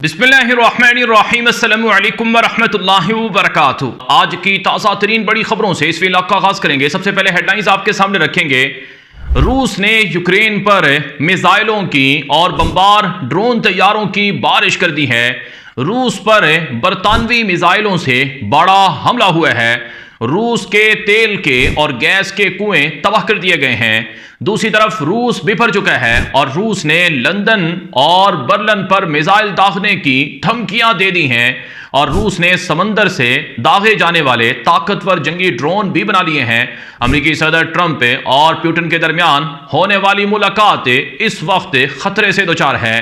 बिस्मिल्लाहिर्रहमानिर्रहीम अस्सलामु अलैकुम वरहमतुल्लाहि वबरकातुहू। आज की ताज़ा तरीन बड़ी खबरों से इस व्लॉग का आगाज करेंगे। सबसे पहले हेडलाइंस आपके सामने रखेंगे। रूस ने यूक्रेन पर मिसाइलों की और बमबार ड्रोन तैयारों की बारिश कर दी है। रूस पर बरतानवी मिसाइलों से बड़ा हमला हुआ है। रूस के तेल के और गैस के कुएं तबाह कर दिए गए हैं। दूसरी तरफ रूस बिफर चुका है और रूस ने लंदन और बर्लिन पर मिसाइल दागने की धमकियां दे दी हैं और रूस ने समंदर से दागे जाने वाले ताकतवर जंगी ड्रोन भी बना लिए हैं। अमेरिकी सदर ट्रंप और पुतिन के दरमियान होने वाली मुलाकात इस वक्त खतरे से दोचार है।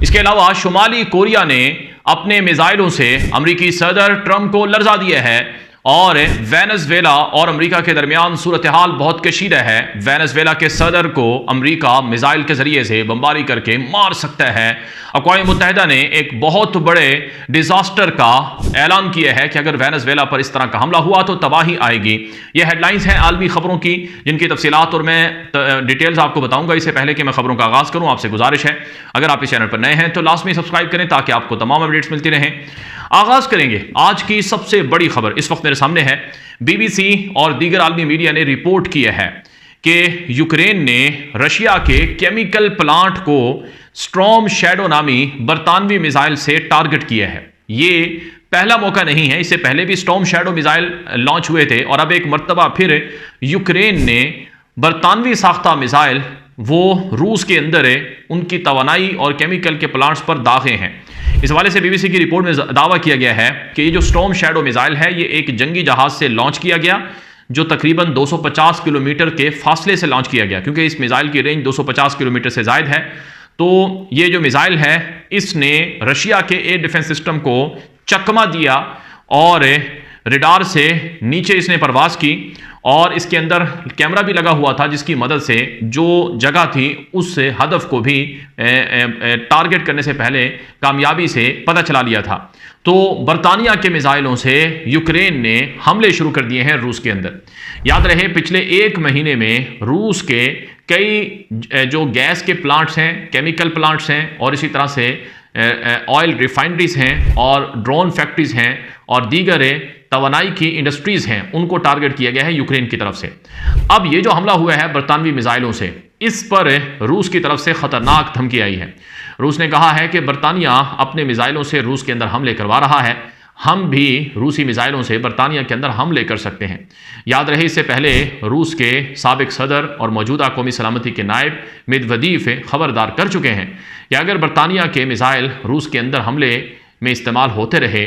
इसके अलावा शुमाली कोरिया ने अपने मिसाइलों से अमेरिकी सदर ट्रंप को लर्जा दिया है और वेनेजुएला और अमेरिका के दरमियान सूरत हाल बहुत कशीदा है। वेनेजुएला के सदर को अमेरिका मिसाइल के जरिए से बमबारी करके मार सकता है। अक़वाम मुत्तहिदा ने एक बहुत बड़े डिजास्टर का ऐलान किया है कि अगर वेनेजुएला पर इस तरह का हमला हुआ तो तबाही आएगी। ये हेडलाइंस हैं आलमी खबरों की, जिनकी तफसीलात और मैं डिटेल्स आपको बताऊंगा। इससे पहले कि मैं खबरों का आगाज़ करूं, आपसे गुजारिश है अगर आप इस चैनल पर नए हैं तो लाजमी सब्सक्राइब करें ताकि आपको तमाम अपडेट्स मिलती रहें। आगाज करेंगे आज की सबसे बड़ी खबर। इस वक्त मेरे सामने है। बीबीसी और दीगर आलमी मीडिया ने रिपोर्ट किया है कि यूक्रेन ने रशिया के केमिकल प्लांट को स्टॉर्म शैडो नामी बरतानवी मिसाइल से टारगेट किया है। ये पहला मौका नहीं है, इससे पहले भी स्टॉर्म शैडो मिसाइल लॉन्च हुए थे और अब एक मर्तबा फिर यूक्रेन ने बरतानवी साख्ता मिसाइल वो रूस के अंदर उनकी तवानाई और केमिकल के प्लांट्स पर दागे हैं। इस हवाले से बीबीसी की रिपोर्ट में दावा किया गया है कि ये जो स्टॉर्म शैडो मिसाइल है ये एक जंगी जहाज से लॉन्च किया गया जो तकरीबन 250 किलोमीटर के फासले से लॉन्च किया गया, क्योंकि इस मिसाइल की रेंज 250 किलोमीटर से ज़ायद है। तो ये जो मिसाइल है इसने रशिया के एयर डिफेंस सिस्टम को चकमा दिया और रडार से नीचे इसने परवास की और इसके अंदर कैमरा भी लगा हुआ था जिसकी मदद से जो जगह थी उस हदफ को भी टारगेट करने से पहले कामयाबी से पता चला लिया था। तो बरतानिया के मिसाइलों से यूक्रेन ने हमले शुरू कर दिए हैं रूस के अंदर। याद रहे पिछले एक महीने में रूस के कई जो गैस के प्लांट्स हैं, केमिकल प्लांट्स हैं और इसी तरह से ऑयल रिफाइनरीज हैं और ड्रोन फैक्ट्रीज हैं और दीगर तवानाई की इंडस्ट्रीज हैं, उनको टारगेट किया गया है यूक्रेन की तरफ से। अब ये जो हमला हुआ है बरतानवी मिसाइलों से, इस पर रूस की तरफ से खतरनाक धमकी आई है। रूस ने कहा है कि बरतानिया अपने मिसाइलों से रूस के अंदर हमले करवा रहा है, हम भी रूसी मिसाइलों से बरतानिया के अंदर हमले कर सकते हैं। याद रहे इससे पहले रूस के साबिक सदर और मौजूदा कौमी सलामती के नायब मेदवेदेव खबरदार कर चुके हैं कि अगर बरतानिया के मिसाइल रूस के अंदर हमले में इस्तेमाल होते रहे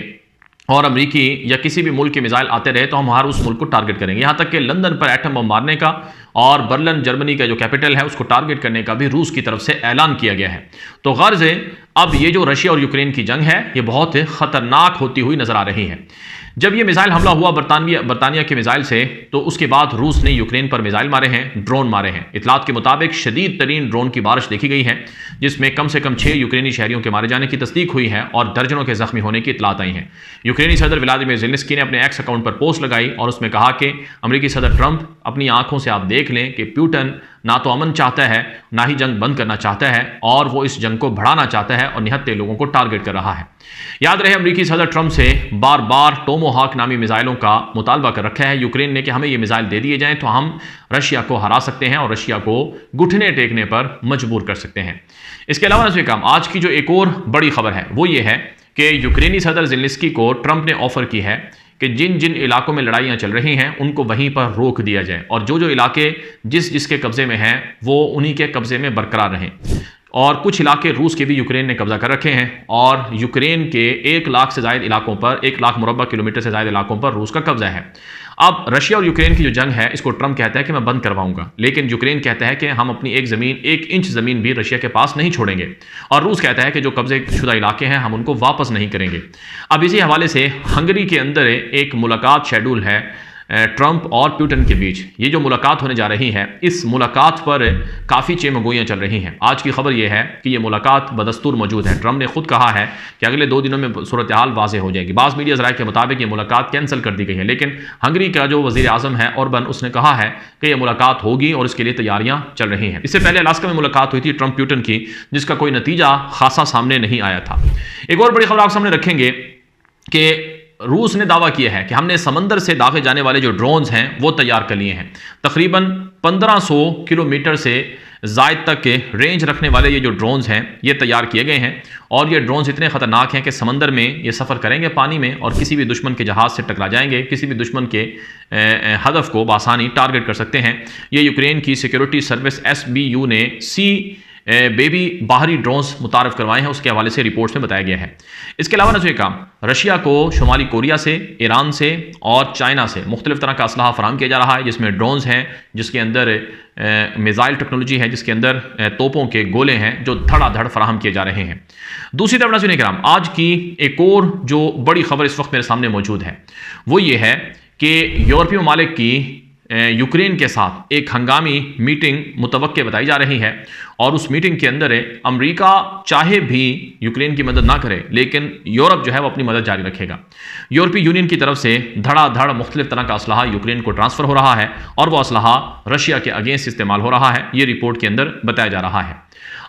और अमेरिकी या किसी भी मुल्क के मिसाइल आते रहे तो हम हर उस मुल्क को टारगेट करेंगे। यहाँ तक कि लंदन पर एटम बम मारने का और बर्लिन जर्मनी का जो कैपिटल है उसको टारगेट करने का भी रूस की तरफ से ऐलान किया गया है। तो गर्ज है अब ये जो रशिया और यूक्रेन की जंग है ये बहुत खतरनाक होती हुई नजर आ रही है। जब ये मिसाइल हमला हुआ बरतानिया के मिसाइल से तो उसके बाद रूस ने यूक्रेन पर मिसाइल मारे हैं, ड्रोन मारे हैं। इतलात के मुताबिक शदीद तरीन ड्रोन की बारिश देखी गई है जिसमें कम से कम 6 यूक्रेनी शहरियों के मारे जाने की तस्दीक हुई है और दर्जनों के जख्मी होने की इतलात आई हैं। यूक्रेनी सदर व्लादिमीर ज़ेलेंस्की ने अपने एक्स अकाउंट पर पोस्ट लगाई और उसमें कहा कि अमेरिकी सदर ट्रंप अपनी आंखों से आप देख लें कि पुतिन ना तो अमन चाहता है ना ही जंग बंद करना चाहता है और वो इस जंग को बढ़ाना चाहता है और निहत्ते लोगों को टारगेट कर रहा है। याद रहे अमेरिकी सदर ट्रंप से बार बार टोमोहॉक नामी मिसाइलों का मुतालबा कर रखा है यूक्रेन ने कि हमें ये मिसाइल दे दिए जाएं तो हम रशिया को हरा सकते हैं और रशिया को घुटने टेकने पर मजबूर कर सकते हैं। इसके अलावा नज़र काम आज की जो एक और बड़ी खबर है वो ये है कि यूक्रेनी सदर ज़ेलेंस्की को ट्रंप ने ऑफर की है कि जिन जिन इलाकों में लड़ाइयाँ चल रही हैं उनको वहीं पर रोक दिया जाए और जो जो इलाके जिसके कब्जे में हैं वो उन्हीं के कब्जे में बरकरार रहें। और कुछ इलाके रूस के भी यूक्रेन ने कब्जा कर रखे हैं और यूक्रेन के 1 लाख से ज़ायद इलाकों पर 1 लाख मुरब्बा किलोमीटर से ज़ायद इलाकों पर रूस का कब्जा है। अब रशिया और यूक्रेन की जो जंग है इसको ट्रंप कहता है कि मैं बंद करवाऊंगा, लेकिन यूक्रेन कहता है कि हम अपनी 1 इंच ज़मीन भी रशिया के पास नहीं छोड़ेंगे और रूस कहता है कि जो कब्जे शुदा इलाके हैं हम उनको वापस नहीं करेंगे। अब इसी हवाले से हंगरी के अंदर एक मुलाकात शेड्यूल है ट्रंप और पुतिन के बीच ये जो मुलाकात होने जा रही है, इस मुलाकात पर काफ़ी चेमगोइयाँ चल रही हैं। आज की खबर ये है कि ये मुलाकात बदस्तूर मौजूद है। ट्रंप ने खुद कहा है कि अगले 2 दिनों में सूरत हाल वाज़ेह हो जाएगी। बाज़ मीडिया ज़राए के मुताबिक ये मुलाकात कैंसिल कर दी गई है, लेकिन हंगरी का जो वज़ीर आज़म है ओरबन, उसने कहा है कि यह मुलाकात होगी और इसके लिए तैयारियां चल रही हैं। इससे पहले अलास्का में मुलाकात हुई थी ट्रंप पुतिन की, जिसका कोई नतीजा खासा सामने नहीं आया था। एक और बड़ी खबर आप सामने रखेंगे कि रूस ने दावा किया है कि हमने समंदर से दागे जाने वाले जो ड्रोन्स हैं वो तैयार कर लिए हैं। तकरीबन 1500 किलोमीटर से ज़ायद तक के रेंज रखने वाले ये जो ड्रोन्स हैं ये तैयार किए गए हैं, और ये ड्रोन्स इतने ख़तरनाक हैं कि समंदर में ये सफ़र करेंगे पानी में और किसी भी दुश्मन के जहाज़ से टकरा जाएंगे, किसी भी दुश्मन के हदफ को बासानी टारगेट कर सकते हैं। ये यूक्रेन की सिक्योरिटी सर्विस SBU ने सी बेबी बाहरी ड्रोन्स मुतारफ़ करवाए हैं, उसके हवाले से रिपोर्ट्स में बताया गया है। इसके अलावा नजर काम रशिया को शुमाली कोरिया से, ईरान से और चाइना से मुख्तलिफ तरह का असलहा फराम किया जा रहा है, जिसमें ड्रोन्स हैं, जिसके अंदर मिसाइल टेक्नोलॉजी है, जिसके अंदर तोपों के गोले हैं जो धड़ाधड़ फराहम किए जा रहे हैं। दूसरी तरफ नजर कराम आज की एक और जो बड़ी खबर इस वक्त मेरे सामने मौजूद है वो ये है कि यूरोपीय ममालिक की यूक्रेन के साथ एक हंगामी मीटिंग मुतवक्के बताई जा रही है, और उस मीटिंग के अंदर अमेरिका चाहे भी यूक्रेन की मदद ना करे, लेकिन यूरोप जो है वो अपनी मदद जारी रखेगा। यूरोपीय यूनियन की तरफ से धड़ाधड़ मुख्तलिफ तरह का असलहा यूक्रेन को ट्रांसफ़र हो रहा है, और वह असलहा रशिया के अगेंस्ट इस्तेमाल हो रहा है, ये रिपोर्ट के अंदर बताया जा रहा है।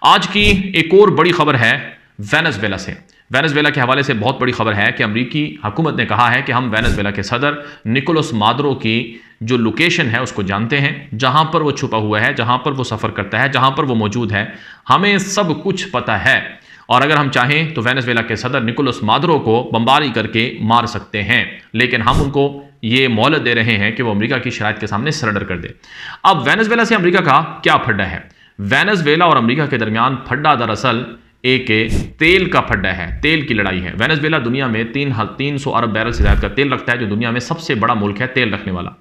आज की एक और बड़ी खबर है वेनेजुएला से। वेनेजुएला के हवाले से बहुत बड़ी खबर है कि अमरीकी हुकूमत ने कहा है कि हम वेनेजुएला के सदर निकोलस मादुरो की जो लोकेशन है उसको जानते हैं, जहां पर वो छुपा हुआ है, जहां पर वो सफ़र करता है, जहां पर वो मौजूद है, हमें सब कुछ पता है, और अगर हम चाहें तो वेनेजुएला के सदर निकोलस मादुरो को बमबारी करके मार सकते हैं, लेकिन हम उनको ये मोहलत दे रहे हैं कि वो अमेरिका की शराइत के सामने सरेंडर कर दे। अब वेनेजुएला से अमेरिका का क्या फड्डा है? वेनेजुएला और अमेरिका के दरमियान फड्डा दरअसल एक तेल का फड्डा है, तेल की लड़ाई है। वेनेजुएला दुनिया में 300 अरब बैरल से ज़्यादा का तेल रखता है, जो दुनिया में सबसे बड़ा मुल्क है तेल रखने वाला,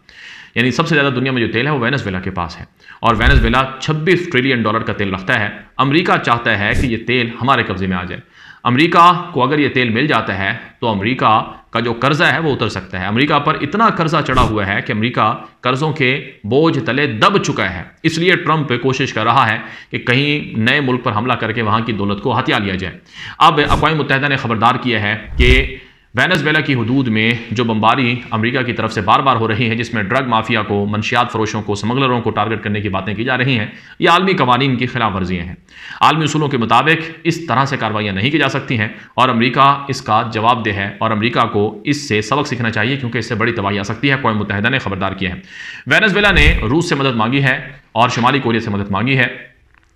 यानी सबसे ज़्यादा दुनिया में जो तेल है वो वेनेजुएला के पास है, और वेनेजुएला $26 ट्रिलियन का तेल रखता है। अमेरिका चाहता है कि ये तेल हमारे कब्जे में आ जाए। अमेरिका को अगर ये तेल मिल जाता है तो अमेरिका का जो कर्जा है वो उतर सकता है। अमेरिका पर इतना कर्जा चढ़ा हुआ है कि अमेरिका कर्जों के बोझ तले दब चुका है। इसलिए ट्रंप कोशिश कर रहा है कि कहीं नए मुल्क पर हमला करके वहां की दौलत को हथिया लिया जाए। अब अक़वाम मुत्तहिदा ने खबरदार किया है कि वेनेजुएला की हदूद में जो बमबारी अमेरिका की तरफ से बार बार हो रही है, जिसमें ड्रग माफिया को, मनशियात फरोशों को, स्मगलरों को टारगेट करने की बातें की जा रही हैं, ये आलमी कवानीन की खिलाफ वर्जियाँ हैं। आलमी उसूलों के मुताबिक इस तरह से कार्रवाइयाँ नहीं की जा सकती हैं, और अमेरिका इसका जवाबदेह है, और अमेरिका को इससे सबक सीखना चाहिए, क्योंकि इससे बड़ी तबाही आ सकती है। अक़वाम मुत्तहिदा ने खबरदार किया है। वेनेजुएला ने रूस से मदद मांगी है, और शुमाली कोरिया से मदद मांगी है,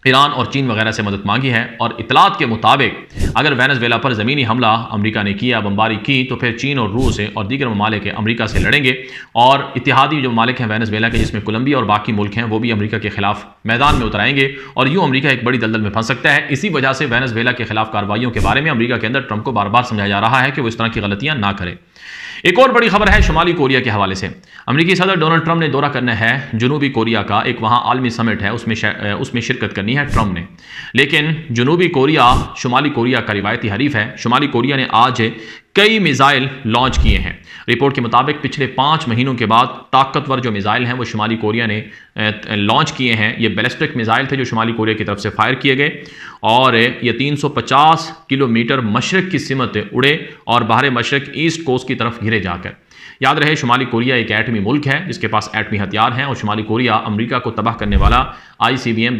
ईरान और चीन वगैरह से मदद मांगी है, और इतलात के मुताबिक अगर वेनेजुएला पर ज़मीनी हमला अमेरिका ने किया, बमबारी की, तो फिर चीन और रूस और दीगर ममालिक अमेरिका से लड़ेंगे, और इत्तेहादी जो ममालिक हैं वेनेजुएला के, जिसमें कोलंबिया और बाकी मुल्क हैं, वो भी अमेरिका के खिलाफ मैदान में उतराएंगे, और यूँ अमेरिका एक बड़ी दलदल में फंस सकता है। इसी वजह से वेनेजुएला के खिलाफ कार्रवाइयों के बारे में अमेरिका के अंदर ट्रंप को बार बार समझाया जा रहा है कि वो इस तरह की गलतियाँ ना करे। एक और बड़ी खबर है शुमाली कोरिया के हवाले से। अमेरिकी सदर डोनाल्ड ट्रंप ने दौरा करना है जनूबी कोरिया का, एक वहाँ आलमी समिट है, उसमें शिरकत करनी है ट्रंप ने। लेकिन जनूबी कोरिया शुमाली कोरिया का रिवायती हरीफ है। शुमाली कोरिया ने आज कई मिसाइल लॉन्च किए हैं। रिपोर्ट के मुताबिक पिछले 5 महीनों के बाद ताकतवर जो मिसाइल हैं वो शुमाली कोरिया ने लॉन्च किए हैं। ये बैलिस्टिक मिसाइल थे जो शुमाली कोरिया की तरफ से फायर किए गए, और ये 350 किलोमीटर मशरक की सिमत उड़े और बाहर मशरक ईस्ट कोस्ट की तरफ घिरे जाकर। याद रहे शुमाली कोरिया एक एटमी मुल्क है जिसके पास एटमी हथियार हैं, और शुमाली कोरिया अमेरिका को तबाह करने वाला ICBM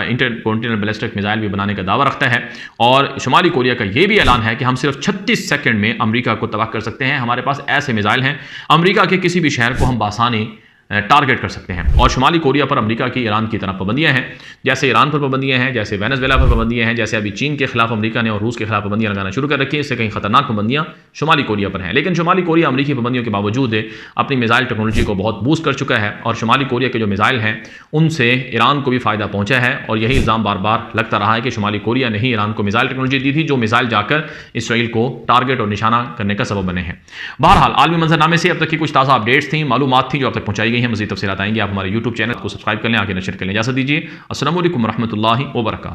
इंटरकॉन्टिनेंटल बैलिस्टिक मिसाइल भी बनाने का दावा रखता है। और शुमाली कोरिया का यह भी ऐलान है कि हम सिर्फ 36 सेकंड में अमेरिका को तबाह कर सकते हैं। हमारे पास ऐसे मिसाइल हैं, अमेरिका के किसी भी शहर को हम बासानी टारगेट कर सकते हैं। और शुमाली कोरिया पर अमेरिका की ईरान की तरह पाबंदियां हैं, जैसे ईरान पर पाबंदियां हैं, जैसे वेनेजुएला पर पाबंदियां हैं, जैसे अभी चीन के खिलाफ अमेरिका ने और रूस के खिलाफ पाबंदियां लगाना शुरू कर रखी है। इससे कहीं खतरनाक पाबंदियां शुमाली कोरिया पर हैं। लेकिन शुमाली कोरिया अमेरिकी पाबंदियों के बावजूद अपनी मिसाइल टेक्नोलॉजी को बहुत बूस्ट कर चुका है, और शुमाली कोरिया के जो मिसाइल हैं उनसे ईरान को भी फायदा पहुंचा है। और यही इल्ज़ाम बार बार लगता रहा है कि शुमाली कोरिया ने ही ईरान को मिसाइल टेक्नोलॉजी दी थी, जो मिसाइल जाकर इसराइल को टारगेट और निशाना करने का सबब बने हैं। बहरहाल आलमी मंजरनामे से अब तक की कुछ ताज़ा अपडेट्स थी, मालूमात थी जो अब तक पहुंचाई गई हैं। मज़ीद तफसीलात आएंगी। आप हमारे YouTube चैनल को सब्सक्राइब कर लें, आगे नशर कर लें। इजाज़त दीजिए। अस्सलामु अलैकुम रहमतुल्लाहि व बरकातहू।